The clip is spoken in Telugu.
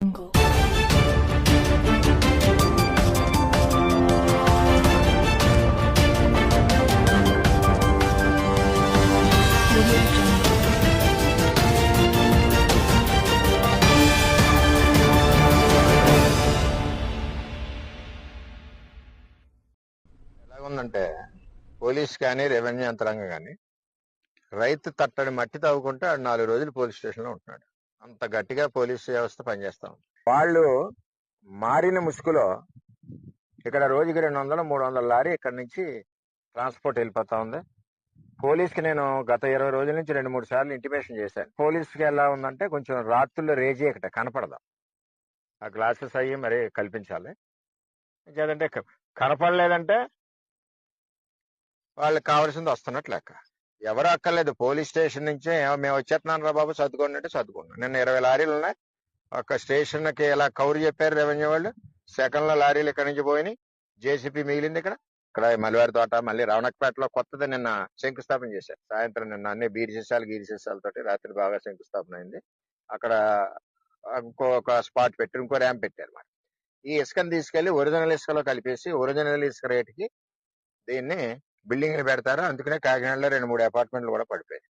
jungle. Audio jungle. ఎలాగుందంటే పోలీస్ కానీ రెవెన్యూ యంత్రాంగం కానీ రైతు తట్టడి మట్టి తవ్వుకుంటే ఆడు 4 రోజులు పోలీస్ స్టేషన్ లో ఉంటున్నాడు. అంత గట్టిగా పోలీస్ వ్యవస్థ పనిచేస్తా ఉంది. వాళ్ళు మారిన ముసుగులో ఇక్కడ రోజుకి 200 300 లారీ ఇక్కడ నుంచి ట్రాన్స్పోర్ట్ వెళ్ళిపోతా ఉంది. పోలీస్కి నేను గత 20 రోజుల నుంచి 2-3 సార్లు ఇంటిమేషన్ చేశాను. పోలీస్కి ఎలా ఉందంటే కొంచెం రాత్రుల్లో రేజీ ఇక్కడ కనపడదు. ఆ గ్లాసెస్ అయ్యి మరి కల్పించాలి. ఇంకేదంటే కనపడలేదంటే వాళ్ళకి కావాల్సింది వస్తున్నట్లు లెక్క. ఎవరు అక్కర్లేదు. పోలీస్ స్టేషన్ నుంచే మేము వచ్చేస్తున్నాను రా బాబు సర్దుకోండి అంటే సర్దుకున్నాను. నిన్న 20 లారీలు ఉన్నాయి. ఒక స్టేషన్ కి ఇలా కౌరు చెప్పారు రెవెన్యూ వాళ్ళు. సెకండ్ లో లారీలు ఇక్కడ నుంచి పోయినాయి. జేసీపీ మిగిలింది ఇక్కడ మలివారి తోట, మళ్ళీ రవణకపేటలో కొత్తది నిన్న శంకుస్థాపన చేశారు. సాయంత్రం నిన్న అన్ని బీర్ సీసాలతోటి రాత్రి బాగా శంకుస్థాపన అయింది. అక్కడ ఇంకొక స్పాట్ పెట్టి ఇంకో ర్యాంప్ పెట్టారు. మరి ఈ ఇసుకని తీసుకెళ్లి ఒరిజినల్ ఇసుకలో కలిపేసి ఒరిజినల్ ఇసుక రేటుకి దీన్ని బిల్డింగ్లు పెడతారు. అందుకనే కాకినాడలో 2-3 అపార్ట్మెంట్లు కూడా పడిపోయాయి.